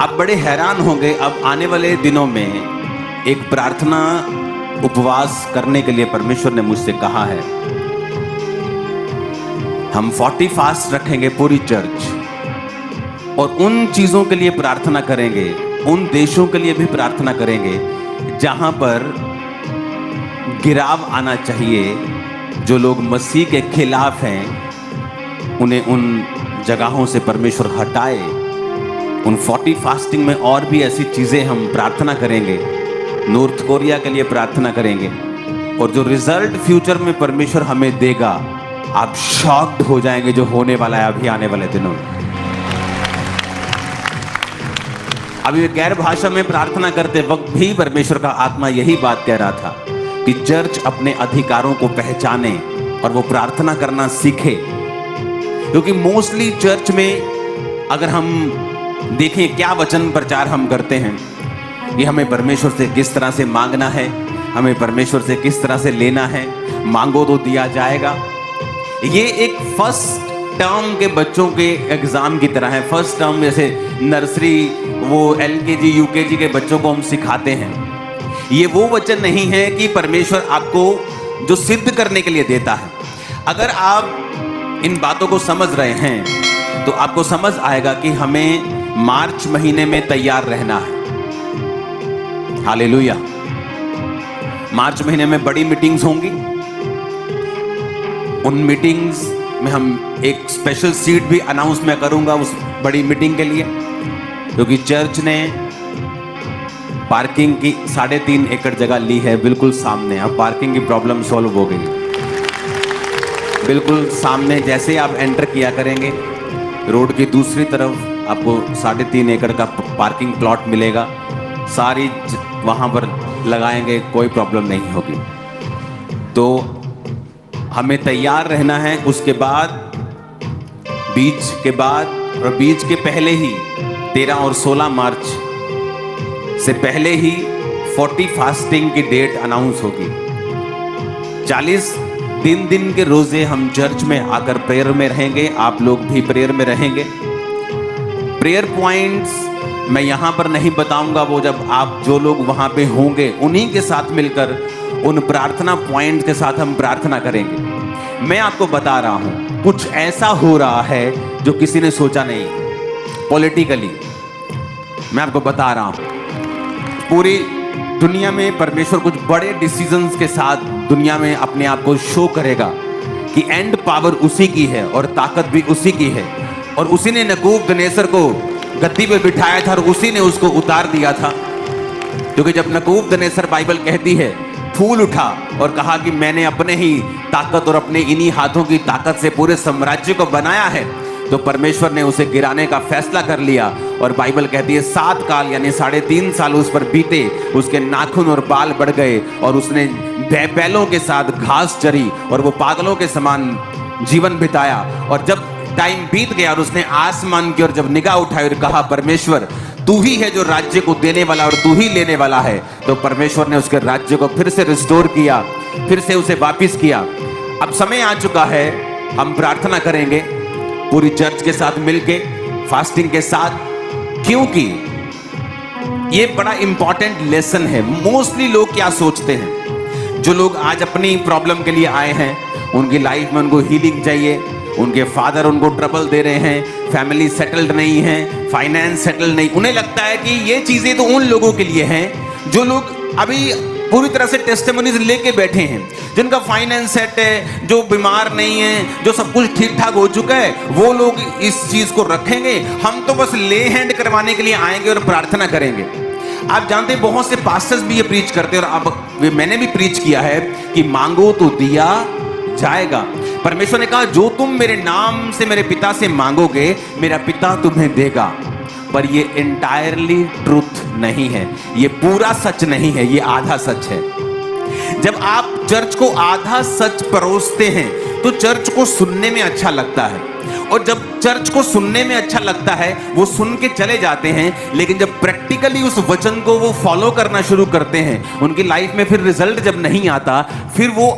आप बड़े हैरान होंगे, अब आने वाले दिनों में एक प्रार्थना उपवास करने के लिए परमेश्वर ने मुझसे कहा है। हम 40 फास्ट रखेंगे पूरी चर्च, और उन चीजों के लिए प्रार्थना करेंगे, उन देशों के लिए भी प्रार्थना करेंगे जहां पर गिराव आना चाहिए। जो लोग मसीह के खिलाफ हैं उन्हें उन जगहों से परमेश्वर हटाए। उन 40 फास्टिंग में और भी ऐसी चीजें हम प्रार्थना करेंगे। नॉर्थ कोरिया के लिए प्रार्थना करेंगे, और जो रिजल्ट फ्यूचर में परमेश्वर हमें देगा, आप शॉक्ड हो जाएंगे जो होने वाला है अभी आने वाले दिनों में। अभी गैर भाषा में प्रार्थना करते वक्त भी परमेश्वर का आत्मा यही बात कह रहा था कि चर्च अपने अधिकारों को पहचाने और वो प्रार्थना करना सीखे। क्योंकि मोस्टली चर्च में अगर हम देखें क्या वचन प्रचार हम करते हैं, ये हमें परमेश्वर से किस तरह से मांगना है, हमें परमेश्वर से किस तरह से लेना है, मांगो तो दिया जाएगा। ये एक फर्स्ट टर्म के बच्चों के एग्जाम की तरह है। फर्स्ट टर्म जैसे नर्सरी, वो LKG UKG के बच्चों को हम सिखाते हैं। ये वो वचन नहीं है कि परमेश्वर आपको जो सिद्ध करने के लिए देता है। अगर आप इन बातों को समझ रहे हैं तो आपको समझ आएगा कि हमें मार्च महीने में तैयार रहना है। हालेलुया। मार्च महीने में बड़ी मीटिंग्स होंगी। उन मीटिंग्स में हम एक स्पेशल सीट भी अनाउंस मैं करूंगा उस बड़ी मीटिंग के लिए, क्योंकि चर्च ने पार्किंग की 3.5 एकड़ जगह ली है बिल्कुल सामने। अब पार्किंग की प्रॉब्लम सॉल्व हो गई। बिल्कुल सामने जैसे आप एंटर किया करेंगे, रोड की दूसरी तरफ आपको 3.5 एकड़ का पार्किंग प्लॉट मिलेगा। सारी वहां पर लगाएंगे, कोई प्रॉब्लम नहीं होगी। तो हमें तैयार रहना है। उसके बाद बीच के बाद और बीच के पहले ही 13 और 16 मार्च से पहले ही 40 फास्टिंग की डेट अनाउंस होगी। 40 दिन के रोजे हम चर्च में आकर प्रेयर में रहेंगे। आप लोग भी प्रेयर में रहेंगे। प्रेयर पॉइंट्स मैं यहां पर नहीं बताऊंगा, वो जब आप जो लोग वहां पे होंगे उन्हीं के साथ मिलकर उन प्रार्थना पॉइंट के साथ हम प्रार्थना करेंगे। मैं आपको बता रहा हूं, कुछ ऐसा हो रहा है जो किसी ने सोचा नहीं। पॉलिटिकली मैं आपको बता रहा हूं, पूरी दुनिया में परमेश्वर कुछ बड़े डिसीजंस के साथ दुनिया में अपने आप को शो करेगा कि एंड पावर उसी की है और ताकत भी उसी की है। और उसी ने नबूकदनेस्सर को गद्दी पे बिठाया था और उसी ने उसको उतार दिया था। क्योंकि जब नबूकदनेस्सर, बाइबल कहती है, फूल उठा और कहा कि मैंने अपने ही ताकत और अपने इन्हीं हाथों की ताकत से पूरे साम्राज्य को बनाया है, तो परमेश्वर ने उसे गिराने का फैसला कर लिया। और बाइबल कहती है 7 काल यानी 3.5 साल उस पर बीते, उसके नाखून और बाल बढ़ गए और उसने बैलों के साथ घास चरी और वो पागलों के समान जीवन बिताया। और जब टाइम बीत गया और उसने आसमान की ओर जब निगाह उठाई और कहा, परमेश्वर तू ही है जो राज्य को देने वाला और तू ही लेने वाला है, तो परमेश्वर ने उसके राज्य को फिर से रिस्टोर किया, फिर से उसे वापिस किया। अब समय आ चुका है, हम प्रार्थना करेंगे पूरी चर्च के साथ मिलके, फास्टिंग के साथ, क्योंकि ये बड़ा इंपॉर्टेंट लेसन है। मोस्टली लोग क्या सोचते हैं, जो लोग आज अपनी प्रॉब्लम के लिए आए हैं, उनकी लाइफ में उनको हीलिंग चाहिए, उनके फादर उनको ट्रबल दे रहे हैं, फैमिली सेटल्ड नहीं है, फाइनेंस सेटल्ड नहीं, उन्हें लगता है कि ये चीजें तो उन लोगों के लिए हैं जो लोग अभी पूरी तरह से टेस्टिमोनीज लेके बैठे हैं, जिनका फाइनेंस सेट है, जो बीमार नहीं है, जो सब कुछ ठीक ठाक हो चुका है, वो लोग इस चीज को रखेंगे। हम तो बस ले हैंड करवाने के लिए आएंगे और प्रार्थना करेंगे। आप जानते हैं बहुत से पास्टर्स भी ये प्रीच करते हैं, और अब मैंने भी प्रीच किया है कि मांगो तो दिया जाएगा। परमेश्वर ने कहा, जो तुम मेरे नाम से मेरे पिता से मांगोगे, मेरा पिता तुम्हें देगा। पर ये एंटायरली ट्रूथ नहीं है, ये पूरा सच नहीं है, ये आधा सच है। जब आप चर्च को आधा सच परोसते हैं तो चर्च को सुनने में अच्छा लगता है, और जब चर्च को सुनने में अच्छा लगता है वो सुन के चले जाते हैं, लेकिन जब प्रैक्टिकली उस वचन को वो फॉलो करना शुरू करते हैं, उनकी लाइफ में फिर रिजल्ट जब नहीं आता, फिर वो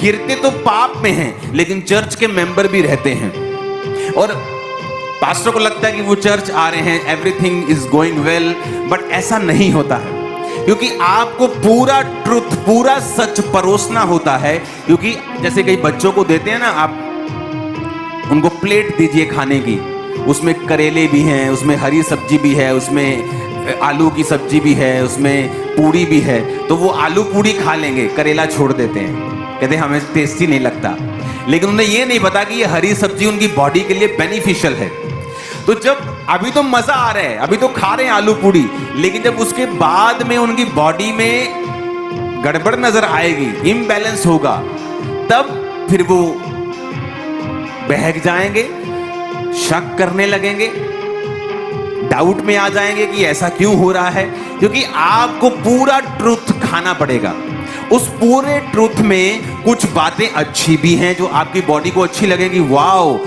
गिरते तो पाप में हैं, लेकिन चर्च के मेंबर भी रहते हैं। और पास्टर को लगता है कि वो चर्च आ रहे हैं, everything is going well, but ऐसा नहीं होता है, क्योंकि आपको पूरा ट्रुथ, पूरा सच परोसना होता है। क्योंकि जैसे कई बच्चों को देते हैं ना, आप उनको प्लेट दीजिए खाने की, उसमें करेले भी हैं, उसमें हरी सब्जी भी है, उसमें आलू की सब्जी भी है, उसमें पूड़ी भी है, तो वो आलू पूड़ी खा लेंगे, करेला छोड़ देते हैं, कहते हैं हमें टेस्टी नहीं लगता। लेकिन उन्हें ये नहीं पता कि ये हरी सब्जी उनकी बॉडी के लिए बेनिफिशियल है। तो जब अभी तो मजा आ रहा है, अभी तो खा रहे हैं आलू पूड़ी, लेकिन जब उसके बाद में उनकी बॉडी में गड़बड़ नजर आएगी, इम्बैलेंस होगा, तब फिर वो बहक जाएंगे, शक करने लगेंगे, डाउट में आ जाएंगे कि ऐसा क्यों हो रहा है। क्योंकि आपको पूरा ट्रुथ खाना पड़ेगा। उस पूरे ट्रुथ में कुछ बातें अच्छी भी हैं जो आपकी बॉडी को अच्छी लगेगी। Wow,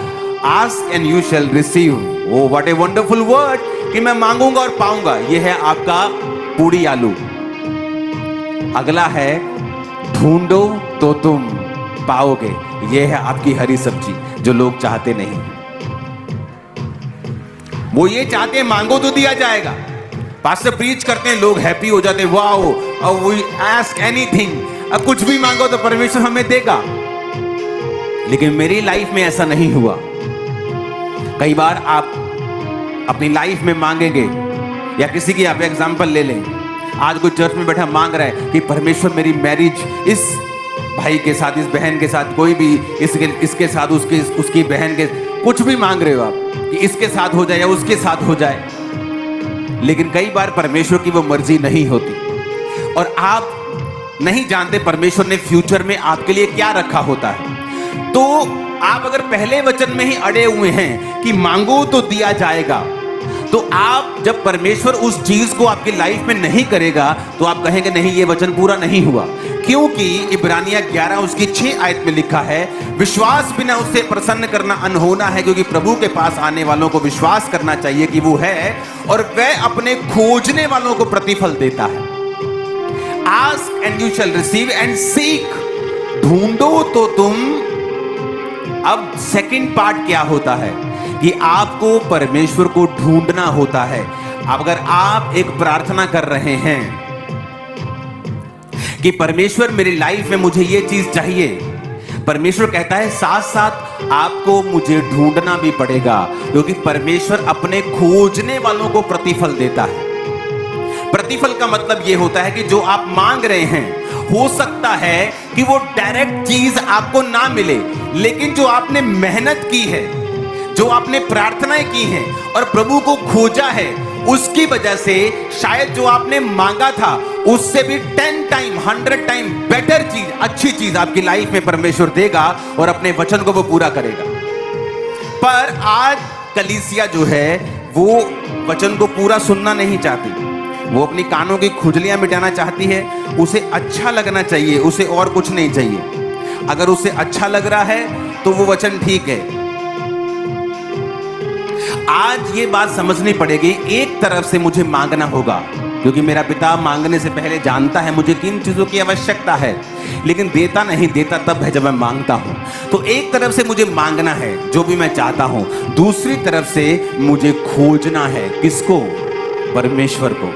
ask and you shall receive, oh what a wonderful word, कि मैं मांगूंगा और पाऊंगा। यह है आपका पूड़ी आलू। अगला है ढूंढो तो तुम पाओगे, यह है आपकी हरी सब्जी, जो लोग चाहते नहीं। वो ये चाहते हैं मांगो तो दिया जाएगा। पास्टर प्रीच करते हैं, लोग हैप्पी हो जाते हैं, वाओ, वी आस्क एनीथिंग, अब कुछ भी मांगो तो परमेश्वर हमें देगा। लेकिन मेरी लाइफ में ऐसा नहीं हुआ। कई बार आप अपनी लाइफ में मांगेंगे, या किसी की आप एग्जांपल ले लें, आज कोई चर्च में बैठा मांग रहा है कि परमेश्वर मेरी मैरिज इस भाई के साथ, इस बहन के साथ, कोई भी इसके साथ, उसकी बहन के, कुछ भी मांग रहे हो आप कि इसके साथ हो जाए या उसके साथ हो जाए। लेकिन कई बार परमेश्वर की वो मर्जी नहीं होती, और आप नहीं जानते परमेश्वर ने फ्यूचर में आपके लिए क्या रखा होता है। तो आप अगर पहले वचन में ही अड़े हुए हैं कि मांगो तो दिया जाएगा, तो आप जब परमेश्वर उस चीज को आपकी लाइफ में नहीं करेगा तो आप कहेंगे नहीं, ये वचन पूरा नहीं हुआ। क्योंकि इब्रानिया 11 उसकी 6 आयत में लिखा है, विश्वास बिना उससे प्रसन्न करना अनहोना है, क्योंकि प्रभु के पास आने वालों को विश्वास करना चाहिए कि वो है, और वह अपने खोजने वालों को प्रतिफल देता है। Ask and you shall receive and seek, ढूंढो तो तुम। अब सेकंड पार्ट क्या होता है कि आपको परमेश्वर को ढूंढना होता है। अगर आप एक प्रार्थना कर रहे हैं कि परमेश्वर मेरी लाइफ में मुझे ये चीज चाहिए, परमेश्वर कहता है साथ साथ आपको मुझे ढूंढना भी पड़ेगा, क्योंकि परमेश्वर अपने खोजने वालों को प्रतिफल देता है। प्रतिफल का मतलब यह होता है कि जो आप मांग रहे हैं, हो सकता है कि वो डायरेक्ट चीज आपको ना मिले, लेकिन जो आपने मेहनत की है, जो आपने प्रार्थनाएं की हैं और प्रभु को खोजा है, उसकी वजह से शायद जो आपने मांगा था उससे भी 10 टाइम 100 टाइम बेटर चीज, अच्छी चीज आपकी लाइफ में परमेश्वर देगा और अपने वचन को वो पूरा करेगा। पर आज कलीसिया जो है वो वचन को पूरा सुनना नहीं चाहती, वो अपनी कानों की खुजलियां मिटाना चाहती है। उसे अच्छा लगना चाहिए, उसे और कुछ नहीं चाहिए। अगर उसे अच्छा लग रहा है तो वो वचन ठीक है। आज ये बात समझनी पड़ेगी, एक तरफ से मुझे मांगना होगा, क्योंकि मेरा पिता मांगने से पहले जानता है मुझे किन चीजों की आवश्यकता है, लेकिन देता नहीं, देता तब है जब मैं मांगता हूं। तो एक तरफ से मुझे मांगना है जो भी मैं चाहता हूं, दूसरी तरफ से मुझे खोजना है। किसको? परमेश्वर को।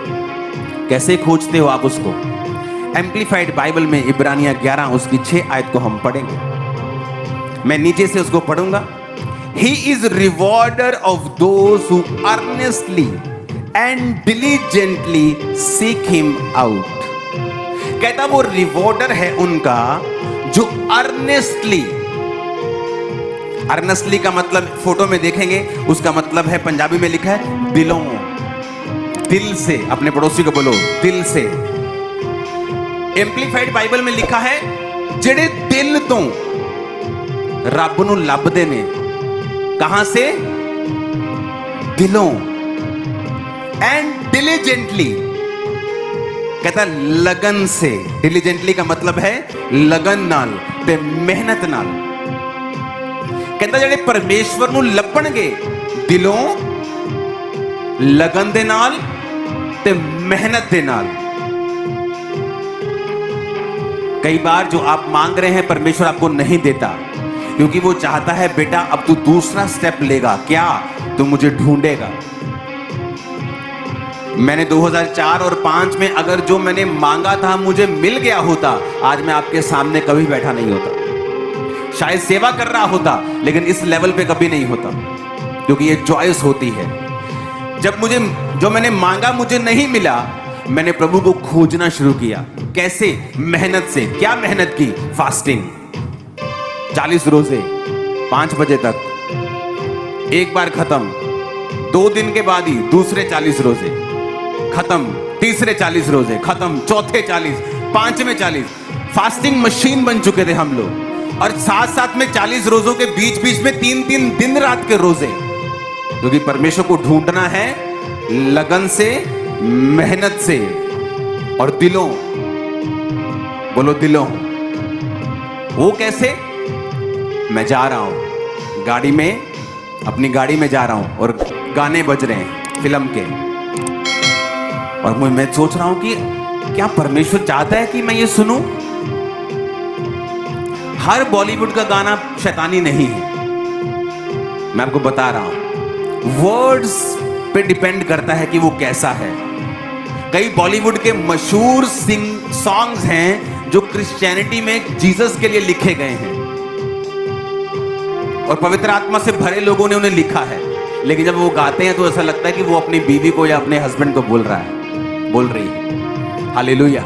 कैसे खोजते हो आप उसको? एम्प्लीफाइड बाइबल में इब्रानिया 11 उसकी 6 आयत को हम पढ़ेंगे। मैं नीचे से उसको पढ़ूंगा। He is rewarder of those who earnestly and diligently seek him out. कहता वो रिवॉर्डर है उनका जो अर्नेस्टली, अर्नेस्टली का मतलब फोटो में देखेंगे, उसका मतलब है, पंजाबी में लिखा है दिलों, दिल से। अपने पड़ोसी को बोलो दिल से। एम्प्लीफाइड बाइबल में लिखा है जेड़े दिल तो रब नूं लभदे ने। कहां से? दिलों। एंड डिलीजेंटली, कहता लगन से। डिलीजेंटली का मतलब है लगन नाल ते मेहनत नाल। कहता जेड़े परमेश्वर नूं लभणगे दिलों, लगन दे नाल ते मेहनत दे नाल। कई बार जो आप मांग रहे हैं परमेश्वर आपको नहीं देता, क्योंकि वो चाहता है बेटा अब तू दूसरा स्टेप लेगा। क्या? तो मुझे ढूंढेगा। मैंने 2004 और 5 में अगर जो मैंने मांगा था मुझे मिल गया होता, आज मैं आपके सामने कभी बैठा नहीं होता। शायद सेवा कर रहा होता, लेकिन इस लेवल पे कभी नहीं होता, क्योंकि ये चॉइस होती है। जब मुझे जो मैंने मांगा मुझे नहीं मिला, मैंने प्रभु को खोजना शुरू किया। कैसे? मेहनत से। क्या मेहनत की? फास्टिंग, 40 रोजे 5 बजे तक, एक बार खत्म, 2 दिन के बाद ही दूसरे 40 रोजे खत्म, तीसरे 40 रोजे खत्म, चौथे 40, 5वें 40। फास्टिंग मशीन बन चुके थे हम लोग। और साथ साथ में 40 रोजों के बीच बीच में 3-3 दिन रात के रोजे, क्योंकि परमेश्वर को ढूंढना है लगन से, मेहनत से और दिलों। बोलो दिलों। वो कैसे? मैं जा रहा हूं गाड़ी में, अपनी गाड़ी में जा रहा हूं और गाने बज रहे हैं फिल्म के, और मैं सोच रहा हूं कि क्या परमेश्वर चाहता है कि मैं ये सुनूं? हर बॉलीवुड का गाना शैतानी नहीं है, मैं आपको बता रहा हूं। वर्ड्स पे डिपेंड करता है कि वो कैसा है। कई बॉलीवुड के मशहूर सॉन्ग्स हैं जो क्रिश्चियनिटी में जीसस के लिए लिखे गए हैं, और पवित्र आत्मा से भरे लोगों ने उन्हें लिखा है, लेकिन जब वो गाते हैं तो ऐसा लगता है कि वो अपनी बीवी को या अपने हस्बैंड को बोल रही है। हालेलुया।